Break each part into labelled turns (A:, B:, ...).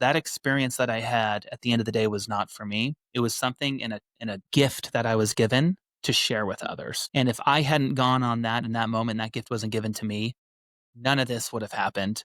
A: that experience that I had at the end of the day was not for me. It was something in a gift that I was given to share with others. And if I hadn't gone on that in that moment, that gift wasn't given to me, none of this would have happened.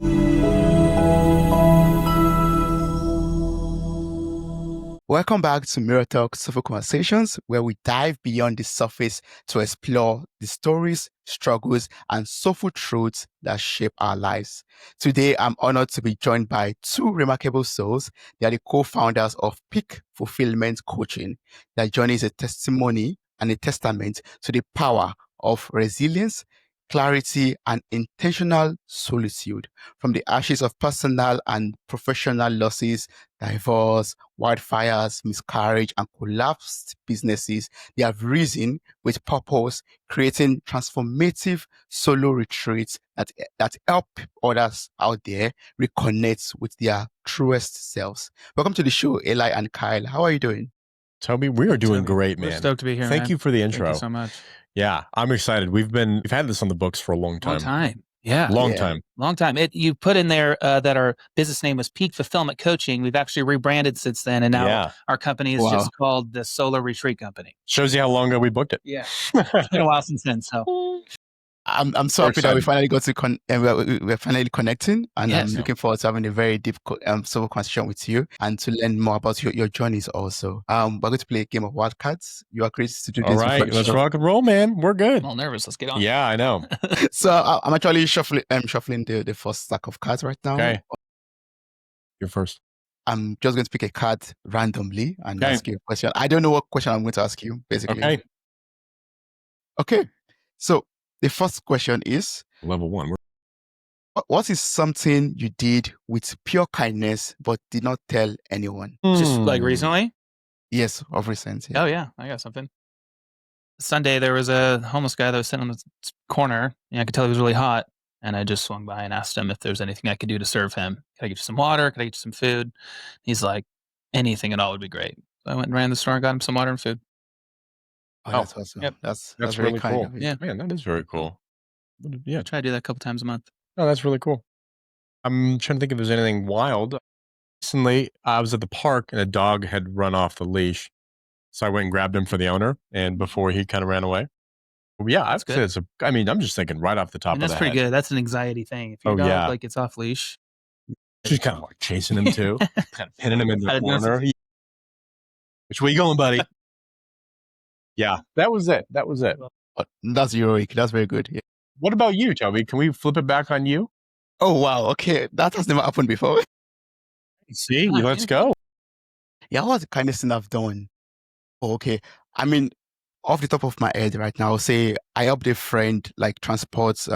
B: Welcome back to Mirror Talk Soulful Conversations, where we dive beyond the surface to explore the stories, struggles, and soulful truths that shape our lives. Today, I'm honored to be joined by two remarkable souls. They are the co-founders of Peak Fulfillment Coaching. Their journey is a testimony and a testament to the power of resilience, clarity, and intentional solitude. From the ashes of personal and professional losses, divorce, wildfires, miscarriage, and collapsed businesses, they have risen with purpose, creating transformative solo retreats that help others out there reconnect with their truest selves. Welcome to the show, Eli and Kyle. How are you doing?
C: Toby, we are doing great, man.
A: We're stoked to be here.
C: Thank you for the intro.
A: Thank you so much.
C: Yeah, I'm excited. We've had this on the books for a long time.
A: Yeah.
C: Long time.
A: You put in there that our business name was Peak Fulfillment Coaching. We've actually rebranded since then. And now our company is just called the Solar Retreat Company.
C: Shows you how long ago we booked it.
A: Yeah. It's been a while since then. So
B: I'm so happy that we finally got to we're finally connecting, and I'm looking forward to having a very deep soulful conversation with you and to learn more about your journeys also. We're going to play a game of wildcards. You agreed to do this.
C: All right, let's rock and roll, man. We're good.
A: I'm all nervous. Let's get on.
C: Yeah, I know.
B: So I'm actually shuffling the first stack of cards right now.
C: Okay. You're first.
B: I'm just going to pick a card randomly and ask you a question. I don't know what question I'm going to ask you, basically. Okay. So the first question is
C: level 1.
B: What is something you did with pure kindness but did not tell anyone?
A: Just like recently?
B: Yes, of recent. Yeah.
A: Oh yeah, I got something. Sunday there was a homeless guy that was sitting on the corner, and I could tell he was really hot. And I just swung by and asked him if there's anything I could do to serve him. Could I get you some water? Could I get you some food? He's like, anything at all would be great. So I went and ran to the store and got him some water and food.
B: Oh, that's awesome.
A: Yep.
B: That's
C: really
B: very kind
C: cool.
B: of you.
A: Yeah.
C: Man, that is very cool. Yeah.
A: I try to do that a couple times a month.
C: Oh, that's really cool. I'm trying to think if there's anything wild. Recently, I was at the park and a dog had run off the leash. So I went and grabbed him for the owner, and before he kind of ran away. Well, yeah, I'd say I'm just thinking right off the top of the head.
A: That's pretty good. That's an anxiety thing. If your dog like gets off leash.
C: She's kind of like chasing him too. Kind of pinning him in the corner. Which way you going, buddy? Yeah, that was it.
B: That's heroic. That's very good. Yeah.
C: What about you, Toby? Can we flip it back on you?
B: Oh, wow. Okay. That has never happened before.
C: See, let's go.
B: Yeah, what's the kindest thing I've done? Oh, okay. I mean, off the top of my head right now, I'll say I helped a friend like transport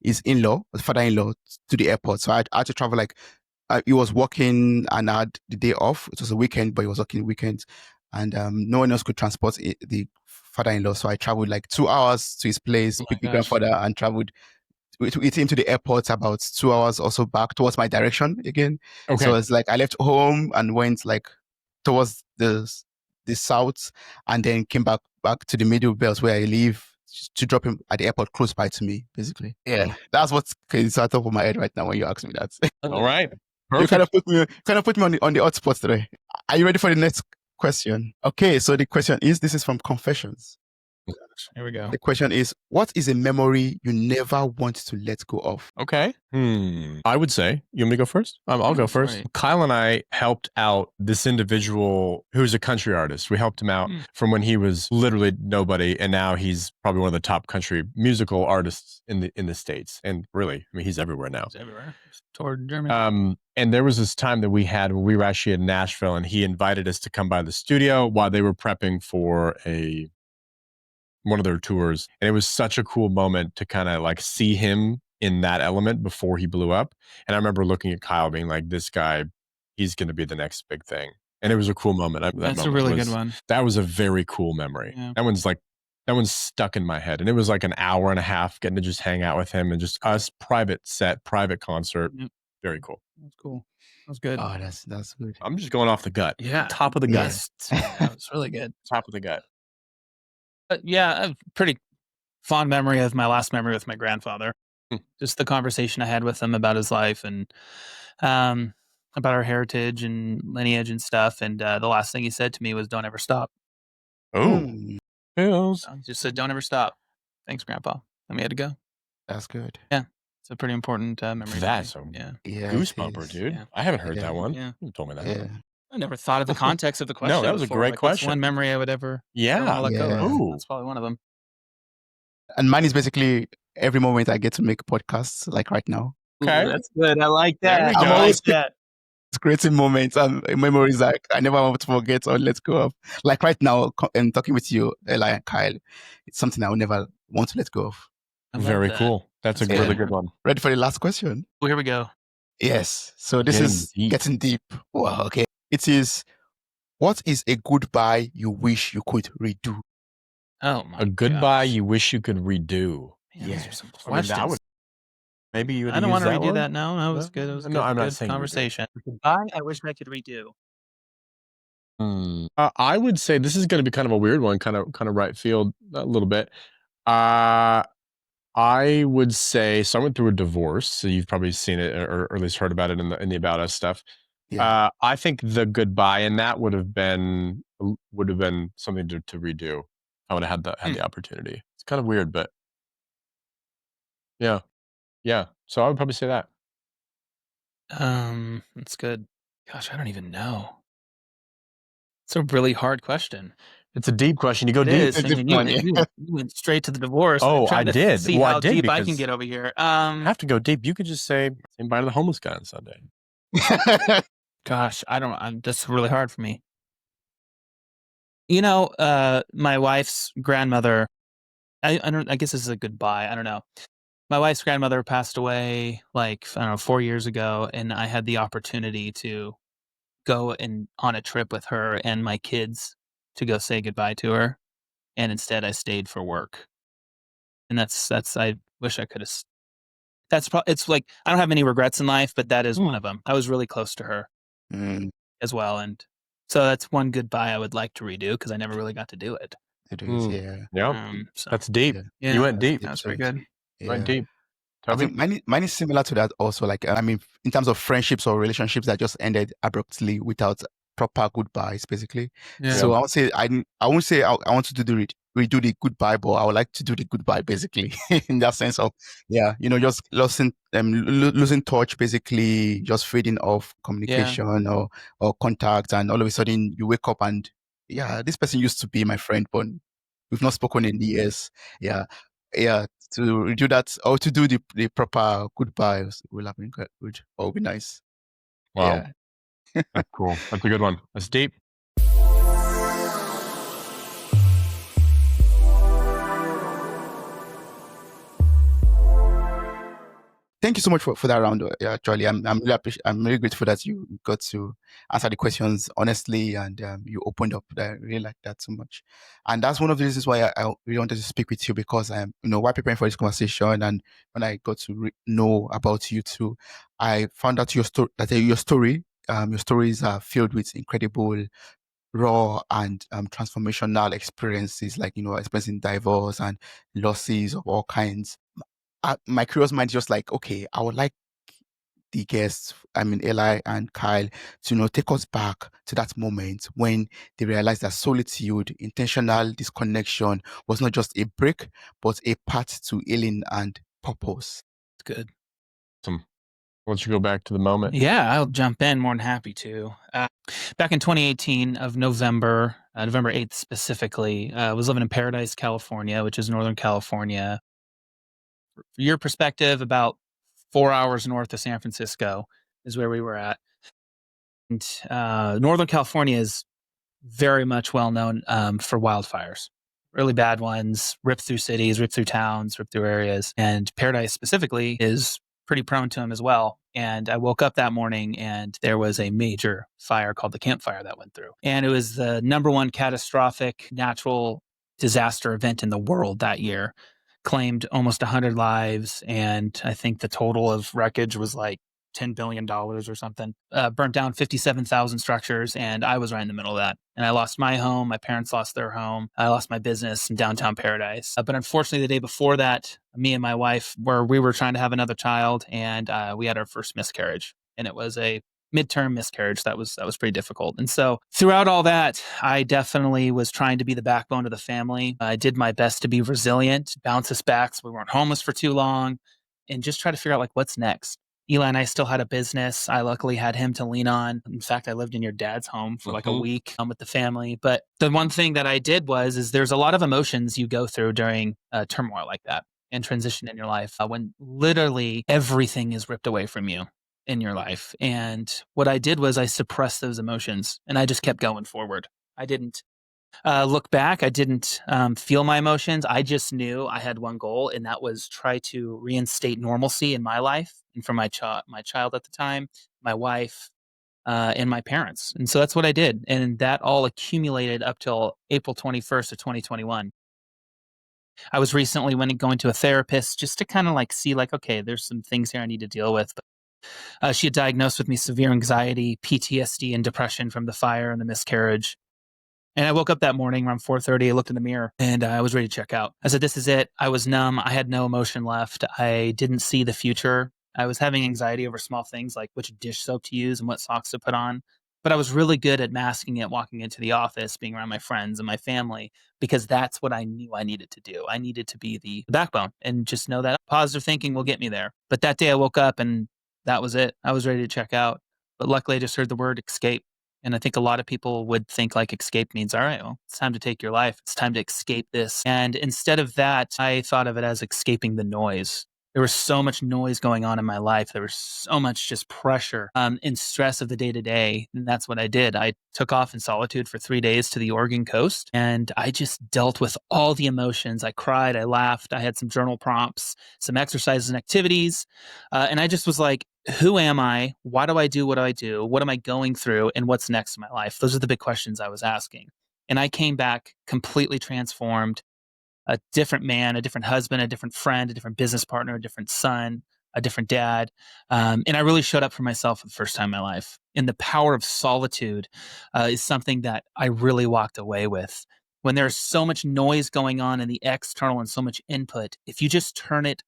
B: his father-in-law to the airport. So I had to travel he was working and I had the day off. It was a weekend, but he was working weekends. And no one else could transport the father-in-law. So I traveled like 2 hours to his place, picked the grandfather, and traveled with him to the airport about 2 hours also back towards my direction again.
C: Okay.
B: So it's like I left home and went like towards the south and then came back to the middle belt where I live to drop him at the airport close by to me, basically. Yeah. That's what's on top of my head right now when you ask me that.
C: All right.
B: Perfect. You kind of put me on the hot spot today. Are you ready for the next question? Okay, so the question is, this is from Confessions.
A: Here we go.
B: The question is, what is a memory you never want to let go of?
C: Okay. I would say, you want me to go first? I'll go first. Right. Kyle and I helped out this individual who's a country artist. We helped him out from when he was literally nobody, and now he's probably one of the top country musical artists in the States. And really, I mean, he's everywhere now.
A: He's everywhere. Toward Germany.
C: And there was this time that we had when we were actually in Nashville, and he invited us to come by the studio while they were prepping for one of their tours. And it was such a cool moment to kind of like see him in that element before he blew up. And I remember looking at Kyle being like, this guy, he's going to be the next big thing. And it was a cool moment.
A: That's a really good one.
C: That was a very cool memory. Yeah. That one's stuck in my head. And it was like an hour and a half getting to just hang out with him and just us, private concert. Yep. Very cool.
A: That's cool. That was good.
B: Oh, that's good.
C: I'm just going off the gut.
A: Yeah.
C: Top of the gut.
A: That was really good.
C: Top of the gut.
A: Yeah, I have a pretty fond memory of my last memory with my grandfather. Just the conversation I had with him about his life and about our heritage and lineage and stuff. And the last thing he said to me was, "Don't ever stop."
C: Oh, pills.
A: So he just said, "Don't ever stop." Thanks, Grandpa. And we had to go.
B: That's good.
A: Yeah, it's a pretty important memory. to me.
C: That's a
A: Yeah.
B: Yeah.
C: goosebumper, dude.
A: Yeah.
C: I haven't heard
B: Yeah.
C: that one.
A: Yeah.
C: You told me that.
B: Yeah.
A: I never thought of the context of the question.
C: No, that was a
A: before.
C: great
A: Like, what's
C: question.
A: one memory I would ever
C: Yeah.
A: want to let go
B: Yeah.
A: of.
C: Ooh.
A: That's probably one of them.
B: And mine is basically every moment I get to make podcasts, like right now.
C: Okay.
A: Ooh, that's good. I like
C: There
A: that.
C: we
B: I'm
C: go.
A: I
B: always
A: like that.
B: It's creating moments and memories like I never want to forget or let go of. Like right now, talking with you, Eli and Kyle, it's something I will never want to let go of.
A: I love
C: Very
A: that.
C: cool. That's a
A: That's
C: really
B: good.
C: good one.
B: Ready for the last question?
A: Well, here we go.
B: Yes. So this
C: Getting
B: is
C: deep.
B: getting deep. Wow. Okay. It is. What is a goodbye you wish you could redo?
A: Oh my
C: A goodbye
A: gosh.
C: you wish you could redo.
A: Man, those are some
C: I mean,
A: questions.
C: that would maybe you would.
A: I don't
C: use
A: want to
C: that
A: redo
C: one?
A: that. No, that was
C: No?
A: good. It was
C: No,
A: good,
C: I'm not
A: good
C: saying you do.
A: conversation. Goodbye. I wish I could redo.
C: I would say this is going to be kind of a weird one, kind of right field a little bit. I would say so. I went through a divorce, so you've probably seen it or at least heard about it in the About Us stuff.
B: Yeah.
C: I think the goodbye in that would have been something to redo. I would have had the opportunity. It's kind of weird, but yeah. So I would probably say that.
A: That's good. Gosh, I don't even know. It's a really hard question.
C: It's a deep question. You go
A: It
C: deep.
A: is.
B: It's
A: I
B: a
A: mean,
B: different one, yeah.
A: you went straight to the divorce.
C: Oh,
A: I'm trying
C: I
A: to
C: did.
A: see
C: Well, I
A: how
C: did
A: deep I can
C: because
A: get over here.
C: have to go deep. You could just say bye to the homeless guy on Sunday.
A: Gosh, I don't. That's really hard for me. You know, my wife's grandmother. I don't. I guess this is a goodbye. I don't know. My wife's grandmother passed away like I don't know 4 years ago, and I had the opportunity to go and on a trip with her and my kids to go say goodbye to her, and instead I stayed for work. And that's I wish I could have. It's like I don't have any regrets in life, but that is one of them. I was really close to her
B: Mm,
A: as well, and so that's one goodbye I would like to redo because I never really got to do it.
B: it is, yeah.
C: Yeah,
A: So
C: that's deep.
B: Yeah.
C: You went deep.
A: that was pretty good.
C: Went
B: Yeah.
C: deep.
B: I
C: Toby?
B: think mine is similar to that also. Like, I mean, in terms of friendships or relationships that just ended abruptly without proper goodbyes, basically.
A: Yeah.
B: So I would say I won't say I want to do redo the goodbye, but I would like to do the goodbye basically in that sense of just losing touch, basically just fading off communication or contact, and all of a sudden you wake up and this person used to be my friend, but we've not spoken in years. Yeah. To do that or to do the proper goodbyes will have been quite good or be nice.
C: Wow. That's cool. That's a good one. That's deep.
B: Thank you so much for that round. Actually, I'm really grateful that you got to answer the questions honestly and you opened up. I really like that so much, and that's one of the reasons why I really wanted to speak with you because while preparing for this conversation and when I got to know about you too, I found out your stories are filled with incredible raw and transformational experiences, like experiencing divorce and losses of all kinds. My curious mind is just like, okay, I would like the guests, Eli and Kyle, to take us back to that moment when they realized that solitude, intentional disconnection, was not just a break, but a path to healing and purpose.
A: It's good.
C: Awesome. Why don't you go back to the moment?
A: Yeah, I'll jump in. More than happy to. Back in 2018 of November 8th specifically, I was living in Paradise, California, which is Northern California. For your perspective, about 4 hours north of San Francisco is where we were at. And Northern California is very much well known for wildfires. Really bad ones, rip through cities, rip through towns, rip through areas. And Paradise specifically is pretty prone to them as well. And I woke up that morning and there was a major fire called the Camp Fire that went through. And it was the number one catastrophic natural disaster event in the world that year. Claimed almost 100 lives. And I think the total of wreckage was like $10 billion or something. Burnt down 57,000 structures. And I was right in the middle of that. And I lost my home. My parents lost their home. I lost my business in downtown Paradise. But unfortunately, the day before that, me and my wife we were trying to have another child and we had our first miscarriage. And it was a midterm miscarriage. That was pretty difficult. And so throughout all that, I definitely was trying to be the backbone of the family. I did my best to be resilient, bounce us back so we weren't homeless for too long, and just try to figure out like what's next. Eli and I still had a business. I luckily had him to lean on. In fact, I lived in your dad's home for like a week with the family. But the one thing that I did is there's a lot of emotions you go through during turmoil like that and transition in your life when literally everything is ripped away from you in your life. And what I did was I suppressed those emotions and I just kept going forward. I didn't look back. I didn't feel my emotions. I just knew I had one goal, and that was try to reinstate normalcy in my life and for my child at the time, my wife, and my parents. And so that's what I did. And that all accumulated up till April 21st of 2021. I was recently going to a therapist just to kind of like see like, okay, there's some things here I need to deal with. But she had diagnosed with me severe anxiety, PTSD, and depression from the fire and the miscarriage. And I woke up that morning around 4:30. I looked in the mirror and I was ready to check out. I said, this is it. I was numb. I had no emotion left. I didn't see the future. I was having anxiety over small things like which dish soap to use and what socks to put on. But I was really good at masking it, walking into the office, being around my friends and my family, because that's what I knew I needed to do. I needed to be the backbone and just know that positive thinking will get me there. But that day I woke up and that was it. I was ready to check out. But luckily I just heard the word escape. And I think a lot of people would think like escape means, all right, well, it's time to take your life. It's time to escape this. And instead of that, I thought of it as escaping the noise. There was so much noise going on in my life. There was so much just pressure and stress of the day to day. And that's what I did. I took off in solitude for 3 days to the Oregon coast. And I just dealt with all the emotions. I cried. I laughed. I had some journal prompts, some exercises and activities. And I just was like, who am I? Why do I do what I do? What am I going through? And what's next in my life? Those are the big questions I was asking. And I came back completely transformed, a different man, a different husband, a different friend, a different business partner, a different son, a different dad. And I really showed up for myself for the first time in my life. And the power of solitude is something that I really walked away with. When there's so much noise going on in the external and so much input, if you just turn it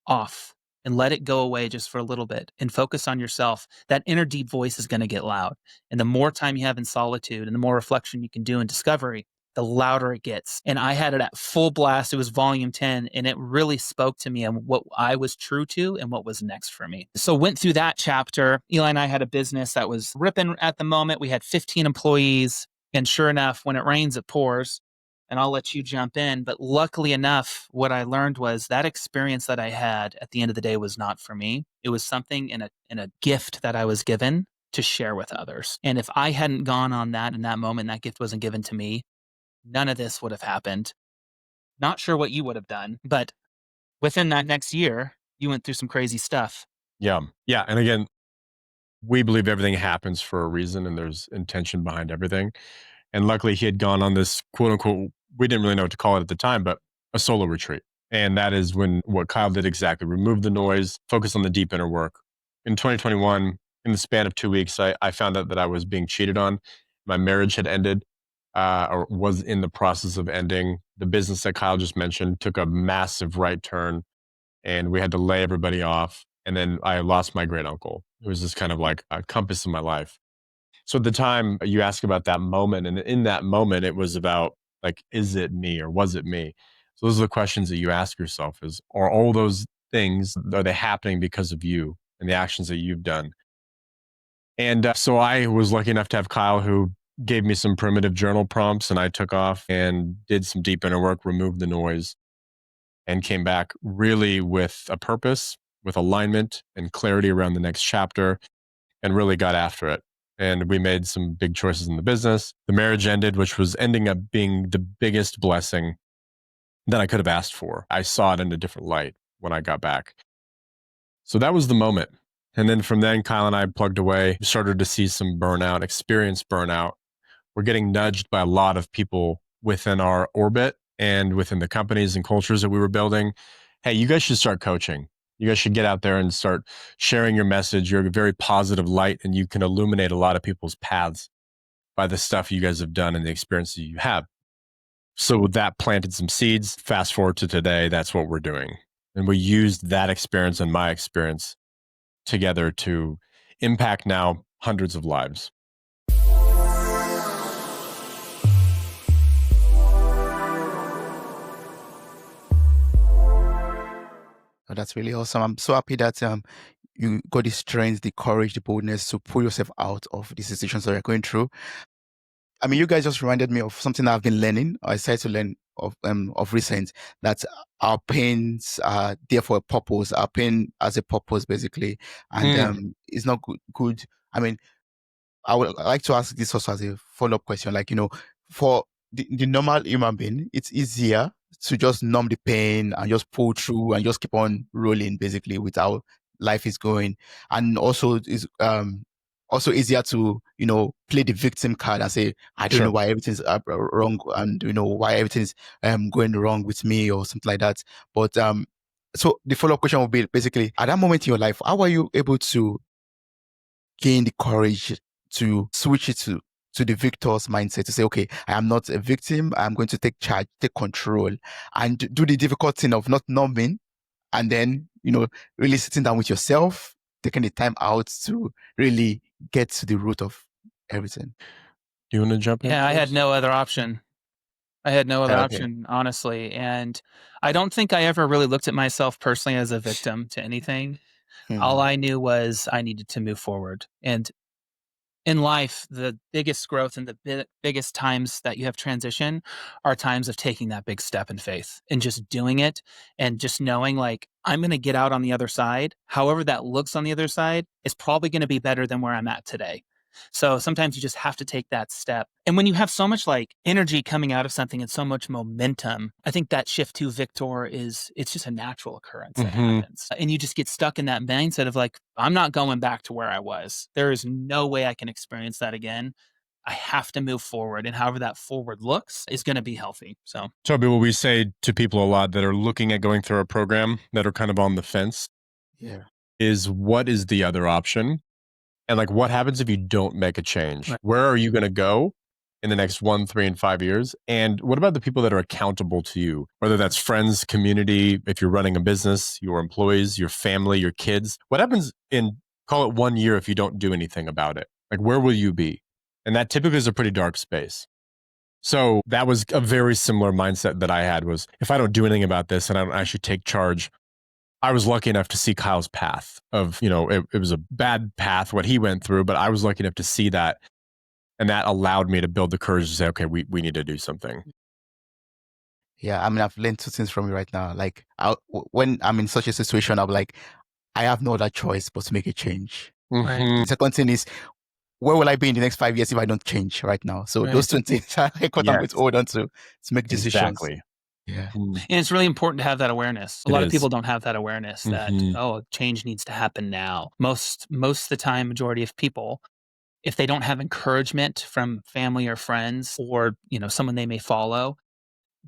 A: off and let it go away just for a little bit and focus on yourself, that inner deep voice is going to get loud. And the more time you have in solitude and the more reflection you can do in discovery, the louder it gets. And I had it at full blast. It was volume 10, and it really spoke to me on what I was true to and what was next for me. So went through that chapter. Eli and I had a business that was ripping at the moment. We had 15 employees. And sure enough, when it rains, it pours. And I'll let you jump in. But luckily enough, what I learned was that experience that I had at the end of the day was not for me. It was something in a gift that I was given to share with others. And if I hadn't gone on that in that moment, that gift wasn't given to me, none of this would have happened. Not sure what you would have done, but within that next year, you went through some crazy stuff.
C: Yeah. Yeah. And again, we believe everything happens for a reason and there's intention behind everything. And luckily he had gone on this quote unquote, we didn't really know what to call it at the time, but a solo retreat. And that is when what Kyle did exactly, remove the noise, focus on the deep inner work. In 2021, in the span of 2 weeks, I found out that I was being cheated on. My marriage had ended or was in the process of ending. The business that Kyle just mentioned took a massive right turn and we had to lay everybody off. And then I lost my great uncle. It was just kind of like a compass in my life. So at the time you ask about that moment, and in that moment, it was about like, is it me or was it me? So those are the questions that you ask yourself is, are all those things, are they happening because of you and the actions that you've done? And so I was lucky enough to have Kyle who gave me some primitive journal prompts and I took off and did some deep inner work, removed the noise and came back really with a purpose, with alignment and clarity around the next chapter and really got after it. And we made some big choices in the business. The marriage ended, which was ending up being the biggest blessing that I could have asked for. I saw it in a different light when I got back. So that was the moment. And then from then, Kyle and I plugged away, started to see some burnout, experience burnout. We're getting nudged by a lot of people within our orbit and within the companies and cultures that we were building. Hey, you guys should start coaching. You guys should get out there and start sharing your message. You're a very positive light and you can illuminate a lot of people's paths by the stuff you guys have done and the experiences you have. So that planted some seeds. Fast forward to today, that's what we're doing. And we used that experience and my experience together to impact now hundreds of lives.
B: Oh, that's really awesome. I'm so happy that you got the strength, the courage, the boldness to pull yourself out of the situations that you're going through. I mean, you guys just reminded me of something I've been learning. I started to learn of recent, that our pains are there for a purpose. Our pain has a purpose, basically, and it's not good. I mean, I would like to ask this also as a follow-up question. Like, for the normal human being, it's easier to just numb the pain and just pull through and just keep on rolling, basically, with how life is going. And also is also easier to, play the victim card and say, I don't know
C: Sure.
B: why everything's wrong, and why everything's going wrong with me or something like that. But so the follow-up question will be basically, at that moment in your life, how are you able to gain the courage to switch it to the victor's mindset, to say, okay, I am not a victim. I'm going to take charge, take control, and do the difficult thing of not numbing, and then, really sitting down with yourself, taking the time out to really get to the root of everything.
C: Do you want to jump in?
A: Yeah, I had
C: first?
A: no other option. I had no other
B: Okay.
A: option, honestly. And I don't think I ever really looked at myself personally as a victim to anything. All I knew was I needed to move forward. And in life, the biggest growth and the biggest times that you have transition are times of taking that big step in faith and just doing it and just knowing, like, I'm going to get out on the other side. However that looks on the other side is probably going to be better than where I'm at today. So sometimes you just have to take that step. And when you have so much like energy coming out of something and so much momentum, I think that shift to Victor it's just a natural occurrence that happens. And you just get stuck in that mindset of like, I'm not going back to where I was. There is no way I can experience that again. I have to move forward. And however that forward looks is going to be healthy. So,
C: Toby, what we say to people a lot that are looking at going through a program, that are kind of on the fence,
B: Yeah.
C: is what is the other option? And like, what happens if you don't make a change?
A: Right.
C: Where are you going to go in the next 1, 3, and 5 years? And what about the people that are accountable to you? Whether that's friends, community, if you're running a business, your employees, your family, your kids. What happens in, call it 1 year, if you don't do anything about it? Like, where will you be? And that typically is a pretty dark space. So that was a very similar mindset that I had, was if I don't do anything about this and I don't actually take charge. I was lucky enough to see Kyle's path of, it was a bad path, what he went through, but I was lucky enough to see that. And that allowed me to build the courage to say, okay, we need to do something.
B: Yeah. I mean, I've learned two things from you right now. Like, when I'm in such a situation, I'm like, I have no other choice but to make a change.
A: Right.
C: Mhm.
B: The second thing is, where will I be in the next 5 years if I don't change right now? So
A: Right.
B: those two things are like what I'm going to hold on to make decisions.
C: Exactly.
B: Yeah.
A: And it's really important to have that awareness. A
C: It
A: lot of
C: is.
A: people don't have that awareness that, change needs to happen now. Most of the time, majority of people, if they don't have encouragement from family or friends or, someone they may follow,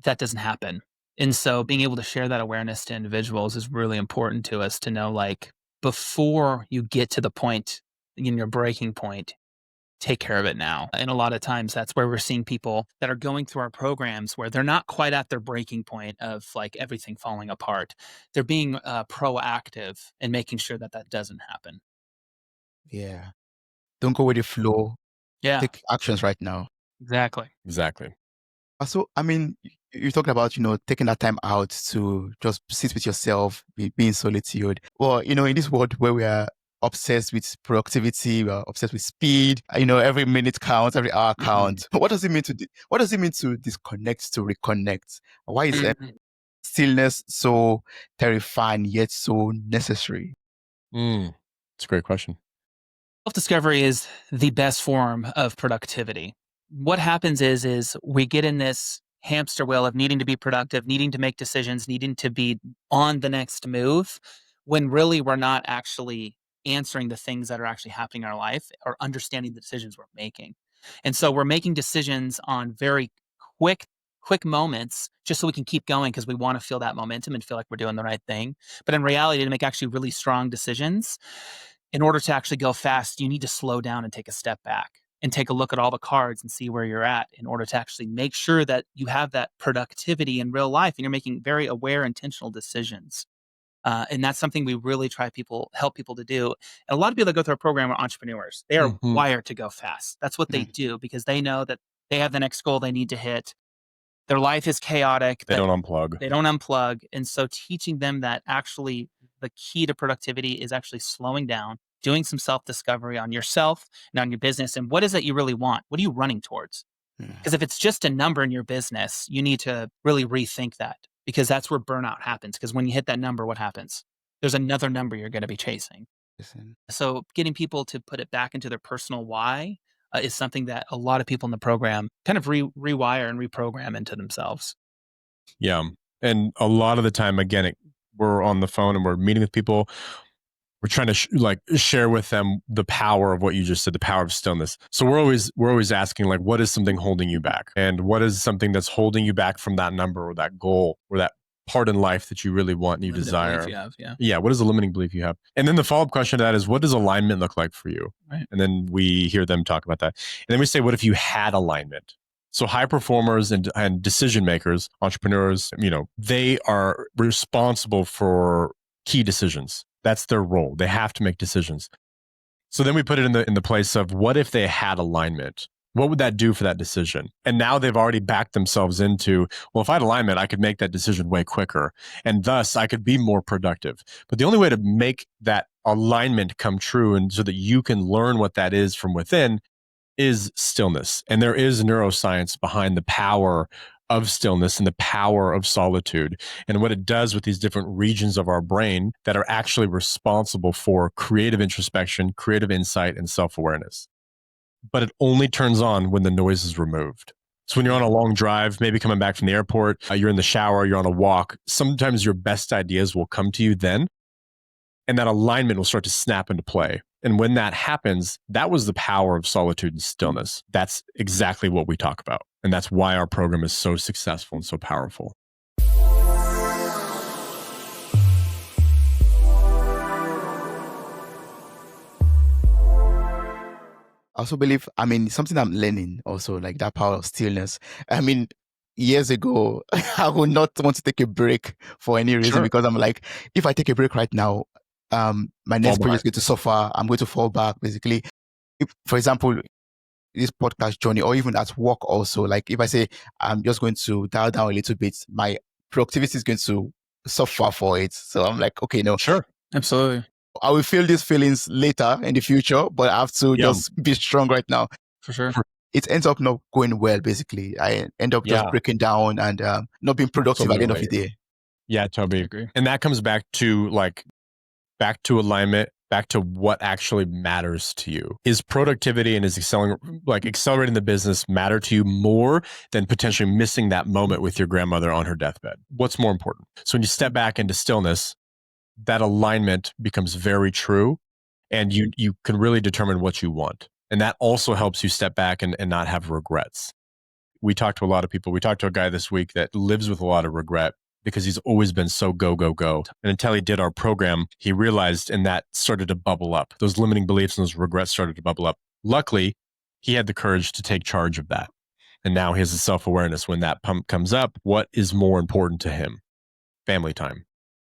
A: that doesn't happen. And so being able to share that awareness to individuals is really important to us to know, like, before you get to the point in your breaking point, take care of it now. And a lot of times that's where we're seeing people that are going through our programs where they're not quite at their breaking point of like everything falling apart. They're being proactive and making sure that that doesn't happen.
B: Yeah. Don't go with the flow.
A: Yeah,
B: Take actions right now.
A: exactly.
C: Exactly.
B: So, I mean, you're talking about, taking that time out to just sit with yourself, be in solitude. Well, in this world where we are obsessed with productivity, we are obsessed with speed, every minute counts, every hour counts. What does it mean what does it mean to disconnect, to reconnect? Why is stillness so terrifying yet so necessary?
C: It's a great question.
A: Self-discovery is the best form of productivity. What happens is we get in this hamster wheel of needing to be productive, needing to make decisions, needing to be on the next move, when really we're not actually answering the things that are actually happening in our life or understanding the decisions we're making. And so we're making decisions on very quick moments just so we can keep going because we want to feel that momentum and feel like we're doing the right thing. But in reality, to make actually really strong decisions, in order to actually go fast, you need to slow down and take a step back and take a look at all the cards and see where you're at in order to actually make sure that you have that productivity in real life and you're making very aware, intentional decisions. And that's something we really help people to do. And a lot of people that go through our program are entrepreneurs. They are wired to go fast. That's what they do because they know that they have the next goal they need to hit. Their life is chaotic.
C: They don't unplug.
A: They don't unplug. And so teaching them that actually the key to productivity is actually slowing down, doing some self-discovery on yourself and on your business. And what is it you really want? What are you running towards? Because if it's just a number in your business, you need to really rethink that because that's where burnout happens. Because when you hit that number, what happens? There's another number you're going to be chasing. So getting people to put it back into their personal why is something that a lot of people in the program kind of rewire and reprogram into themselves.
C: Yeah. And a lot of the time, again, we're on the phone and we're meeting with people. We're trying to share with them the power of what you just said, the power of stillness. So we're always asking, like, what is something holding you back? And what is something that's holding you back from that number or that goal or that part in life that you really want and you desire? Yeah. What is the limiting belief you have? And then the follow-up question to that is, what does alignment look like for you?
A: Right.
C: And then we hear them talk about that. And then we say, what if you had alignment? So high performers and decision makers, entrepreneurs, they are responsible for key decisions. That's their role. They have to make decisions. So then we put it in the place of, what if they had alignment? What would that do for that decision? And now they've already backed themselves into, well, if I had alignment, I could make that decision way quicker. And thus I could be more productive. But the only way to make that alignment come true and so that you can learn what that is from within is stillness. And there is neuroscience behind the power of stillness and the power of solitude and what it does with these different regions of our brain that are actually responsible for creative introspection, creative insight, and self-awareness. But it only turns on when the noise is removed. So when you're on a long drive, maybe coming back from the airport, you're in the shower, you're on a walk, sometimes your best ideas will come to you then, and that alignment will start to snap into play. And when that happens, that was the power of solitude and stillness. That's exactly what we talk about. And that's why our program is so successful and so powerful.
B: I also believe, something I'm learning also, like that power of stillness. Years ago, I would not want to take a break for any reason because I'm like, if I take a break right now, my next project is going to suffer. I'm going to fall back, basically. If, for example, this podcast journey, or even at work also, like if I say I'm just going to dial down a little bit, my productivity is going to suffer for it. So I'm like, okay, no.
A: Sure. Absolutely.
B: I will feel these feelings later in the future, but I have to just be strong right now.
A: For sure.
B: It ends up not going well, basically. I end up just breaking down and not being productive at the end of the day.
C: Yeah, totally agree. And that comes back to alignment, back to what actually matters to you. Is productivity and is accelerating the business matter to you more than potentially missing that moment with your grandmother on her deathbed? What's more important? So when you step back into stillness, that alignment becomes very true, and you can really determine what you want. And that also helps you step back and not have regrets. We talked to a lot of people. We talked to a guy this week that lives with a lot of regret because he's always been so go, go, go. And until he did our program, he realized, and that started to bubble up. Those limiting beliefs and those regrets started to bubble up. Luckily, he had the courage to take charge of that. And now he has a self-awareness. When that pump comes up, what is more important to him? Family time.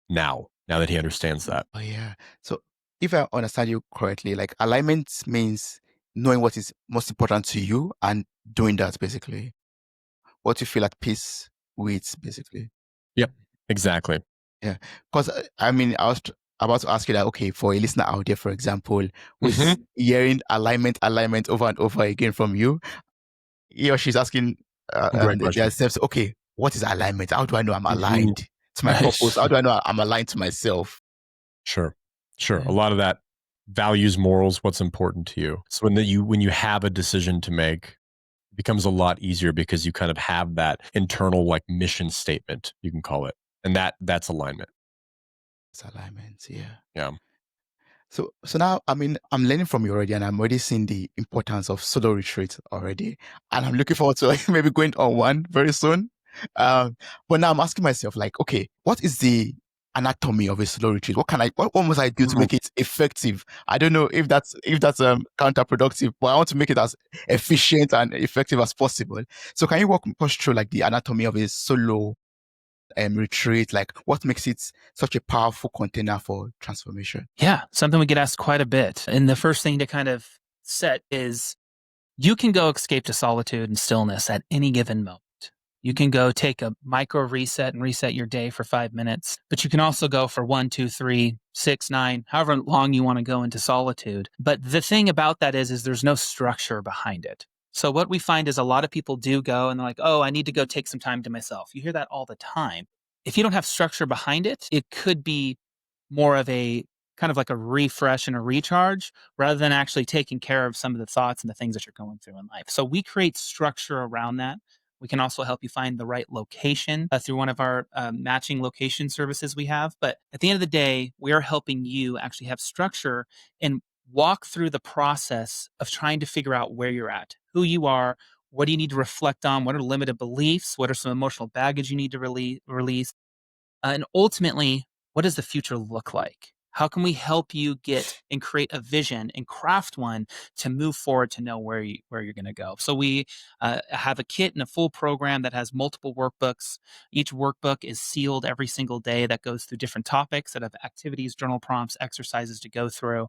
C: Now that he understands that.
B: Oh, yeah. So if I understand you correctly, like alignment means knowing what is most important to you and doing that, basically. What you feel at peace with, basically.
C: Yep, exactly.
B: Yeah. Because, I was about to ask you that, okay, for a listener out there, for example, who's hearing alignment over and over again from you, he or she's asking themselves, okay, what is alignment? How do I know I'm aligned to my purpose? How do I know I'm aligned to myself?
C: Sure. A lot of that values, morals, what's important to you. So when you have a decision to make, it becomes a lot easier because you kind of have that internal mission statement, you can call it. And that's alignment.
B: It's alignment, yeah.
C: Yeah.
B: So now, I'm learning from you already, and I'm already seeing the importance of solo retreat already. And I'm looking forward to maybe going on one very soon. But now I'm asking myself, okay, what is the anatomy of a solo retreat? What must I do to make it effective? I don't know if that's counterproductive, but I want to make it as efficient and effective as possible. So can you walk us through the anatomy of a solo retreat? Like, what makes it such a powerful container for transformation?
A: Yeah, something we get asked quite a bit. And the first thing to kind of set is you can go escape to solitude and stillness at any given moment. You can go take a micro reset and reset your day for 5 minutes, but you can also go for 1, 2, 3, 6, 9, however long you want to go into solitude. But the thing about that is there's no structure behind it. So what we find is a lot of people do go and they're like, oh, I need to go take some time to myself. You hear that all the time. If you don't have structure behind it, it could be more of a kind of like a refresh and a recharge rather than actually taking care of some of the thoughts and the things that you're going through in life. So we create structure around that. We can also help you find the right location through one of our matching location services we have. But at the end of the day, we are helping you actually have structure and walk through the process of trying to figure out where you're at, who you are, what do you need to reflect on, what are limited beliefs, what are some emotional baggage you need to release, and ultimately, what does the future look like? How can we help you get and create a vision and craft one to move forward to know where you're going to go? So we have a kit and a full program that has multiple workbooks. Each workbook is sealed every single day that goes through different topics that have activities, journal prompts, exercises to go through,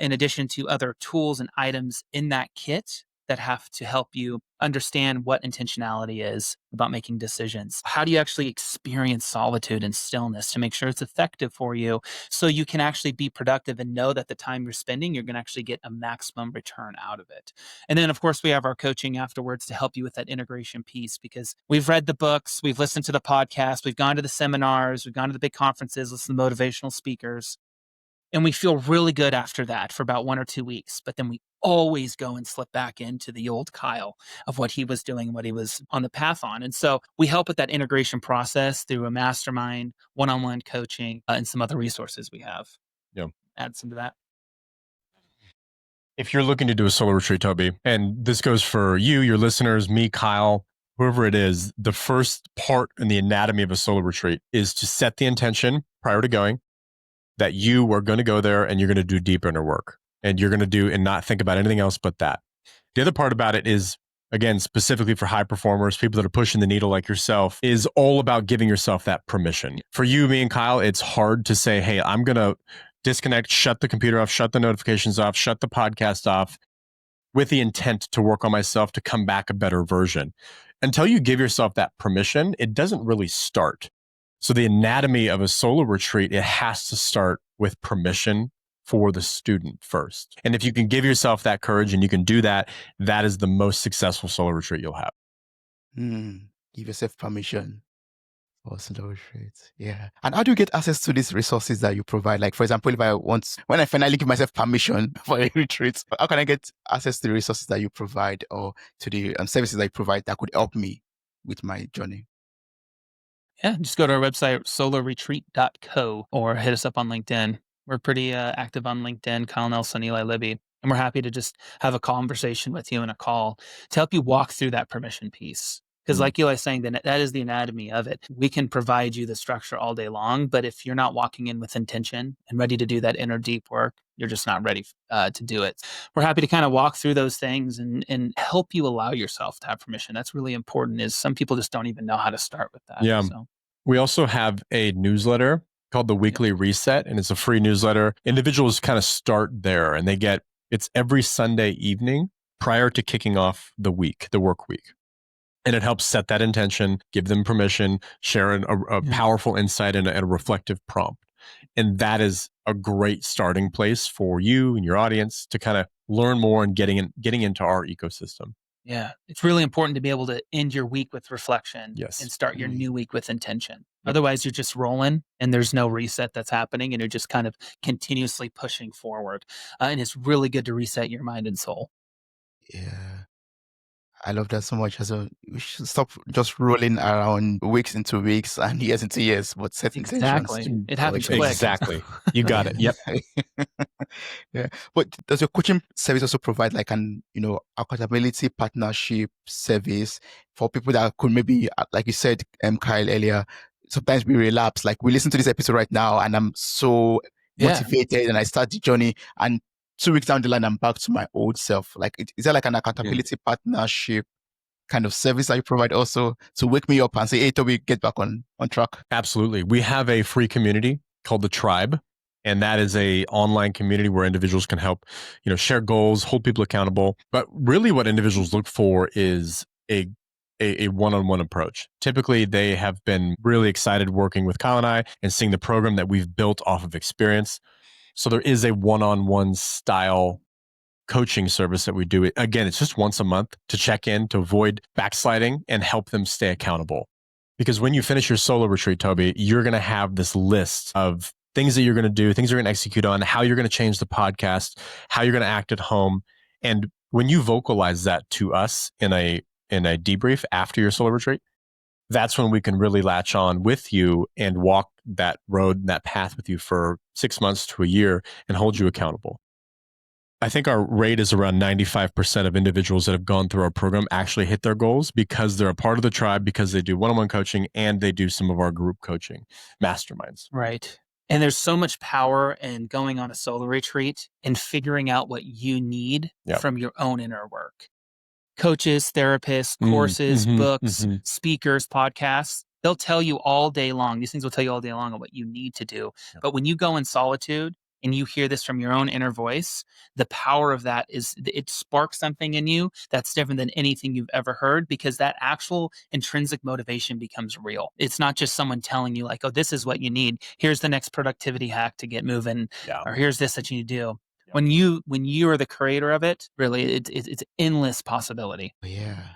A: in addition to other tools and items in that kit that have to help you understand what intentionality is about making decisions. How do you actually experience solitude and stillness to make sure it's effective for you so you can actually be productive and know that the time you're spending, you're going to actually get a maximum return out of it. And then, of course, we have our coaching afterwards to help you with that integration piece because we've read the books, we've listened to the podcast, we've gone to the seminars, we've gone to the big conferences, listened to motivational speakers. And we feel really good after that for about 1 or 2 weeks. But then we always go and slip back into the old Kyle of what he was doing, what he was on the path on. And so we help with that integration process through a mastermind, one-on-one coaching, and some other resources we have.
C: Yeah.
A: Add some to that.
C: If you're looking to do a solo retreat, Toby, and this goes for you, your listeners, me, Kyle, whoever it is, the first part in the anatomy of a solo retreat is to set the intention prior to going that you are going to go there and you're going to do deep inner work and you're going to do and not think about anything else but that. The other part about it is, again, specifically for high performers, people that are pushing the needle like yourself, is all about giving yourself that permission. For you, me, and Kyle, it's hard to say, hey, I'm going to disconnect, shut the computer off, shut the notifications off, shut the podcast off with the intent to work on myself to come back a better version. Until you give yourself that permission, it doesn't really start. So the anatomy of a solo retreat, it has to start with permission for the student first. And if you can give yourself that courage and you can do that, that is the most successful solo retreat you'll have.
B: Give yourself permission for solo retreats. Yeah. And how do you get access to these resources that you provide? Like, for example, when I finally give myself permission for a retreat, how can I get access to the resources that you provide or to the services that you provide that could help me with my journey?
A: Yeah, just go to our website, soloretreat.co, or hit us up on LinkedIn. We're pretty active on LinkedIn, Kyle Nelson, Eli Libby. And we're happy to just have a conversation with you and a call to help you walk through that permission piece. Because like Eli saying, that is the anatomy of it. We can provide you the structure all day long, but if you're not walking in with intention and ready to do that inner deep work, you're just not ready to do it. We're happy to kind of walk through those things and help you allow yourself to have permission. That's really important, is some people just don't even know how to start with that.
C: Yeah.
A: So.
C: We also have a newsletter called the Weekly Reset, and it's a free newsletter. Individuals kind of start there and it's every Sunday evening prior to kicking off the work week. And it helps set that intention, give them permission, share a powerful insight and a reflective prompt. And that is a great starting place for you and your audience to kind of learn more and getting into our ecosystem.
A: Yeah, it's really important to be able to end your week with reflection and start your new week with intention. Otherwise, you're just rolling and there's no reset that's happening and you're just kind of continuously pushing forward. And it's really good to reset your mind and soul.
B: Yeah. I love that so much. So we should stop just rolling around weeks into weeks and years into years, but set intentions.
A: It happens quick.
C: Exactly. You got it. Yep.
B: Yeah. But does your coaching service also provide like accountability partnership service for people that could maybe, like you said, Kyle earlier, sometimes we relapse. Like we listen to this episode right now and I'm so motivated and I start the journey and 2 weeks down the line, I'm back to my old self. Like, is there like an accountability partnership kind of service that you provide also to wake me up and say, hey, Toby, get back on track?
C: Absolutely. We have a free community called the Tribe. And that is a online community where individuals can help, share goals, hold people accountable. But really what individuals look for is a one-on-one approach. Typically, they have been really excited working with Kyle and I and seeing the program that we've built off of experience. So there is a one-on-one style coaching service that we do. Again, it's just once a month to check in, to avoid backsliding and help them stay accountable. Because when you finish your solo retreat, Toby, you're going to have this list of things that you're going to do, things you're going to execute on, how you're going to change the podcast, how you're going to act at home. And when you vocalize that to us in a debrief after your solo retreat, that's when we can really latch on with you and walk that road, that path with you for 6 months to a year and hold you accountable. I think our rate is around 95% of individuals that have gone through our program actually hit their goals because they're a part of the tribe, because they do one-on-one coaching and they do some of our group coaching masterminds.
A: Right. And there's so much power in going on a solo retreat and figuring out what you need from your own inner work. Coaches, therapists, courses, books, speakers, podcasts, they'll tell you all day long. These things will tell you all day long on what you need to do. Yep. But when you go in solitude and you hear this from your own inner voice, the power of that is it sparks something in you that's different than anything you've ever heard, because that actual intrinsic motivation becomes real. It's not just someone telling you like, oh, this is what you need. Here's the next productivity hack to get moving, or here's this that you need to do. When you are the creator of it, really, it's endless possibility.
B: Yeah.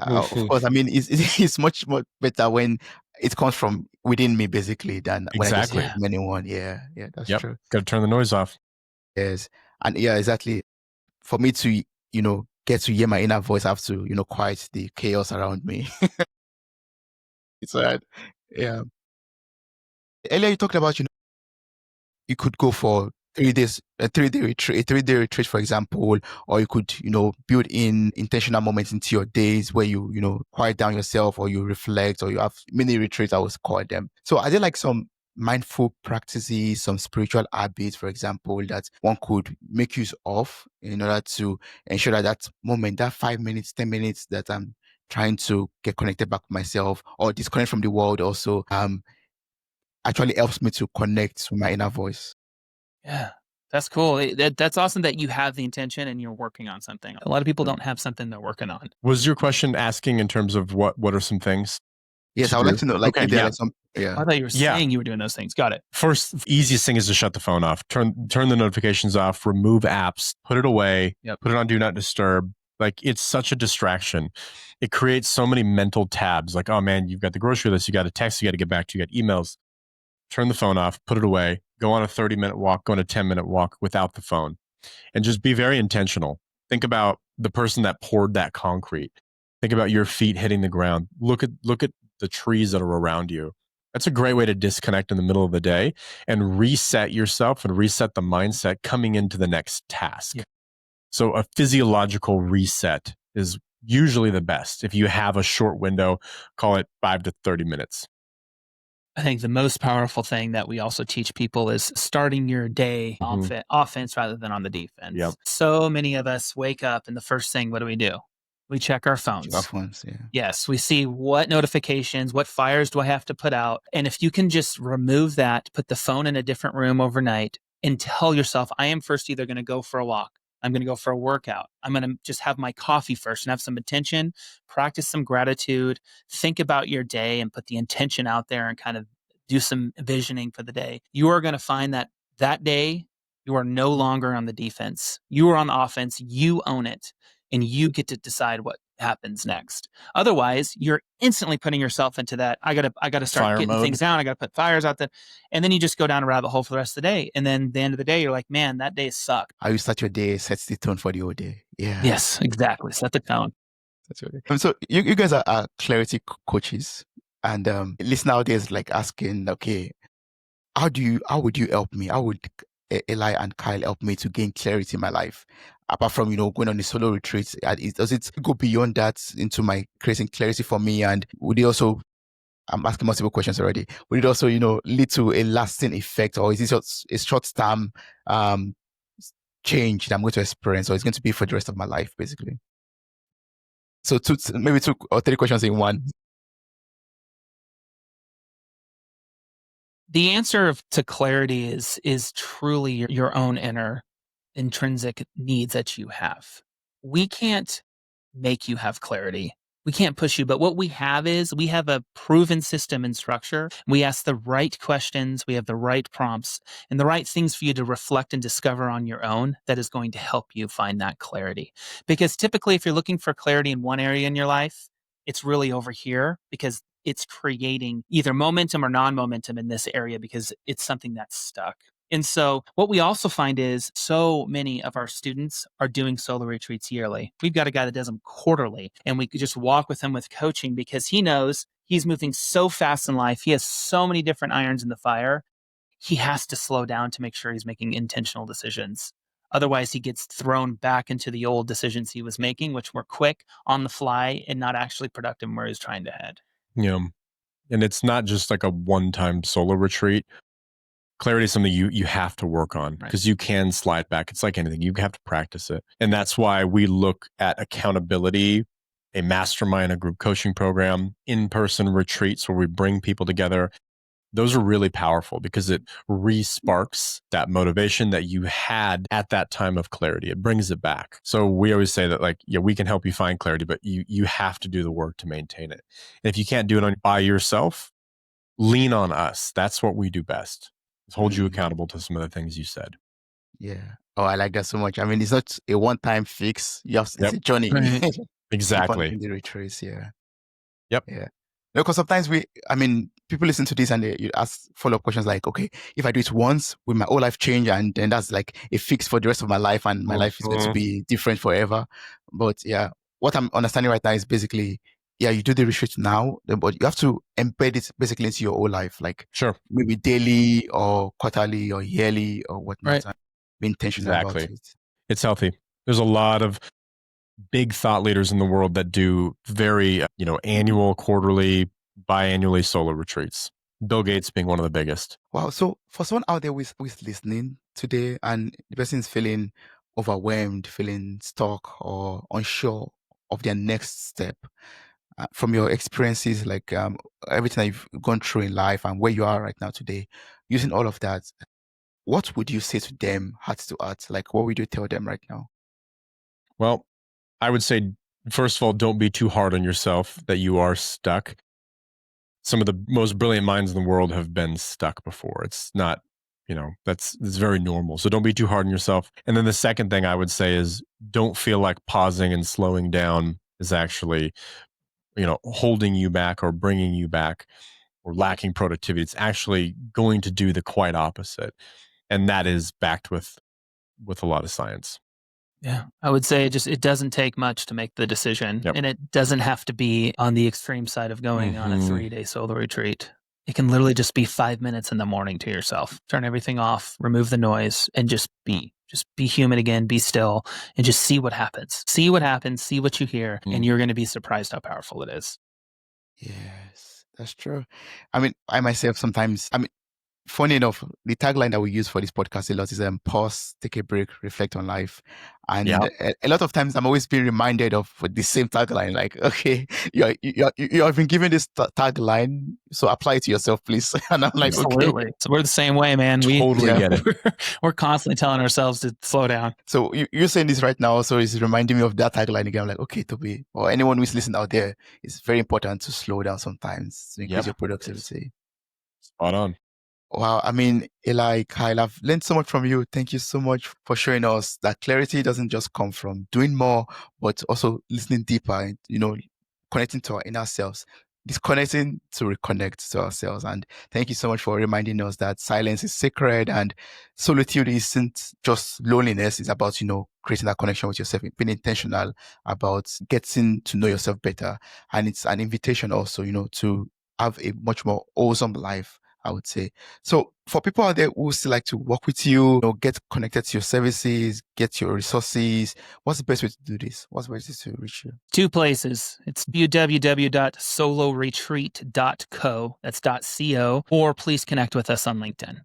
B: Of course. I mean, it's much more better when it comes from within me, basically, than when I just hear from anyone. Yeah, that's true.
C: Got to turn the noise off.
B: Yes, and exactly. For me to get to hear my inner voice, I have to quiet the chaos around me. It's hard. Yeah. Earlier you talked about you could go for 3 days, a 3-day retreat, for example, or you could, build in intentional moments into your days where you quiet down yourself, or you reflect, or you have mini retreats, I would call them. So are there like some mindful practices, some spiritual habits, for example, that one could make use of in order to ensure that moment, that 5 minutes, 10 minutes that I'm trying to get connected back with myself or disconnect from the world also, actually helps me to connect with my inner voice?
A: Yeah, that's cool. That's awesome that you have the intention and you're working on something. A lot of people don't have something they're working on.
C: Was your question asking in terms of what are some things?
B: Yes, I would like to know. Like,
C: okay,
B: like some. Yeah,
A: I thought you were saying you were doing those things. Got it.
C: First, easiest thing is to shut the phone off. Turn the notifications off. Remove apps. Put it away. Put it on Do Not Disturb. Like, it's such a distraction. It creates so many mental tabs. Like, oh man, you've got the grocery list. You got a text. You got to get back to. You got emails. Turn the phone off. Put it away. Go on a 30-minute walk. Go on a 10-minute walk without the phone, and just be very intentional. Think about the person that poured that concrete. Think about your feet hitting the ground. Look at the trees that are around you. That's a great way to disconnect in the middle of the day and reset yourself and reset the mindset coming into the next task. Yeah. So a physiological reset is usually the best. If you have a short window, call it 5 to 30 minutes.
A: I think the most powerful thing that we also teach people is starting your day offense rather than on the defense. Yep. So many of us wake up and the first thing, what do? We check our phones.
B: Check our phones, yeah.
A: Yes, we see what notifications, what fires do I have to put out? And if you can just remove that, put the phone in a different room overnight and tell yourself, I am first either going to go for a walk, I'm going to go for a workout, I'm going to just have my coffee first and have some intention, practice some gratitude, think about your day and put the intention out there and kind of do some visioning for the day. You are going to find that day, you are no longer on the defense. You are on offense. You own it. And you get to decide what happens next. Otherwise, you're instantly putting yourself into that. I gotta start
C: fire
A: getting
C: mode.
A: Things down. I gotta put fires out there, and then you just go down a rabbit hole for the rest of the day. And then at the end of the day, you're like, man, that day sucked.
B: How you start your day sets the tone for the whole day. Yeah.
A: Yes, exactly. Set the tone.
B: That's right. So you guys are clarity coaches, and listen nowadays like asking, okay, how would you help me? How would Eli and Kyle help me to gain clarity in my life? Apart from, going on a solo retreat, does it go beyond that into my creating clarity for me? And would it also, I'm asking multiple questions already, would it also, lead to a lasting effect, or is it just a short-term change that I'm going to experience, or it's going to be for the rest of my life, basically? So maybe two or three questions in one.
A: The answer to clarity is truly your own inner intrinsic needs that you have. We can't make you have clarity. We can't push you, but what we have is we have a proven system and structure. We ask the right questions, we have the right prompts, and the right things for you to reflect and discover on your own that is going to help you find that clarity. Because typically, if you're looking for clarity in one area in your life, it's really over here because it's creating either momentum or non momentum in this area because it's something that's stuck. And so, what we also find is so many of our students are doing solo retreats yearly. We've got a guy that does them quarterly, and we could just walk with him with coaching because he knows he's moving so fast in life. He has so many different irons in the fire. He has to slow down to make sure he's making intentional decisions. Otherwise, he gets thrown back into the old decisions he was making, which were quick, on the fly, and not actually productive where he's trying to head.
C: Yeah. And it's not just like a one-time solo retreat. Clarity is something you have to work on because you can slide back. It's like anything. You have to practice it. And that's why we look at accountability, a mastermind, a group coaching program, in-person retreats where we bring people together. Those are really powerful because it re-sparks that motivation that you had at that time of clarity. It brings it back. So we always say that, like, yeah, we can help you find clarity, but you have to do the work to maintain it. And if you can't do it by yourself, lean on us. That's what we do best. Is hold you accountable to some of the things you said.
B: Yeah. Oh, I like that so much. I mean, it's not a one-time fix. It's a journey.
A: Right.
C: Exactly.
B: Keep on the retreats. Yeah.
C: Yep.
B: Yeah. Because sometimes people listen to this and you ask follow-up questions like, okay, if I do it once, will my whole life change? And then that's like a fix for the rest of my life and my life is going to be different forever. But yeah, what I'm understanding right now is basically, yeah, you do the retreat now, but you have to embed it basically into your whole life, like maybe daily or quarterly or yearly or whatnot.
A: Right.
B: And be intentional about it.
C: It's healthy. There's a lot of big thought leaders in the world that do very, annual, quarterly, biannually solo retreats. Bill Gates being one of the biggest.
B: Wow. So for someone out there who's listening today and the person is feeling overwhelmed, feeling stuck or unsure of their next step, from your experiences, like everything that you've gone through in life and where you are right now today, using all of that, what would you say to them, heart to heart? Like, what would you tell them right now?
C: Well, I would say, first of all, don't be too hard on yourself that you are stuck. Some of the most brilliant minds in the world have been stuck before. It's not, it's very normal. So don't be too hard on yourself. And then the second thing I would say is don't feel like pausing and slowing down is actually, holding you back or bringing you back or lacking productivity. It's actually going to do the quite opposite. And that is backed with a lot of science.
A: Yeah, I would say it doesn't take much to make the decision, and it doesn't have to be on the extreme side of going on a 3-day solo retreat. It can literally just be 5 minutes in the morning to yourself. Turn everything off, remove the noise, and just be human again, be still, and just see what happens. See what happens, see what you hear, and you're going to be surprised how powerful it is.
B: Yes, that's true. I mean, I myself sometimes, funny enough, the tagline that we use for this podcast a lot is pause, take a break, reflect on life. And a lot of times I'm always being reminded of the same tagline, like, okay, you have been given this tagline, so apply it to yourself, please. And I'm like,
A: absolutely.
B: Okay.
A: So we're the same way, man.
C: Totally get it.
A: We're constantly telling ourselves to slow down.
B: So you're saying this right now, so it's reminding me of that tagline again. I'm like, okay, Toby, or anyone who's listening out there, it's very important to slow down sometimes to increase your productivity.
C: Spot on.
B: Wow. I mean, Eli, Kyle, I've learned so much from you. Thank you so much for showing us that clarity doesn't just come from doing more, but also listening deeper and, connecting to our inner selves, disconnecting to reconnect to ourselves. And thank you so much for reminding us that silence is sacred and solitude isn't just loneliness. It's about, creating that connection with yourself, being intentional about getting to know yourself better. And it's an invitation also, to have a much more awesome life, I would say. So for people out there who still like to work with you, get connected to your services, get your resources, what's the best way to do this? What's the best way to reach you?
A: 2 places. It's www.soloretreat.co. That's .co. Or please connect with us on LinkedIn.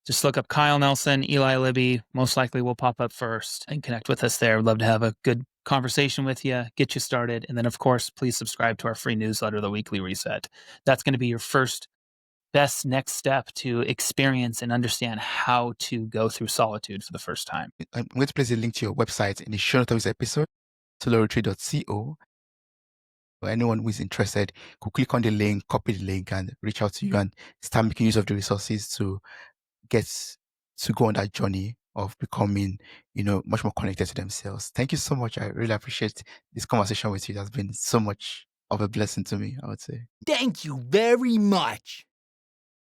A: Just look up Kyle Nelson, Eli Libby. Most likely will pop up first and connect with us there. We'd love to have a good conversation with you, get you started. And then, of course, please subscribe to our free newsletter, The Weekly Reset. That's going to be your first best next step to experience and understand how to go through solitude for the first time.
B: I'm going to place a link to your website in the show notes of this episode, solitude.co. For anyone who is interested, could click on the link, copy the link, and reach out to you and start making use of the resources to go on that journey of becoming, much more connected to themselves. Thank you so much. I really appreciate this conversation with you. It has been so much of a blessing to me, I would say.
D: Thank you very much.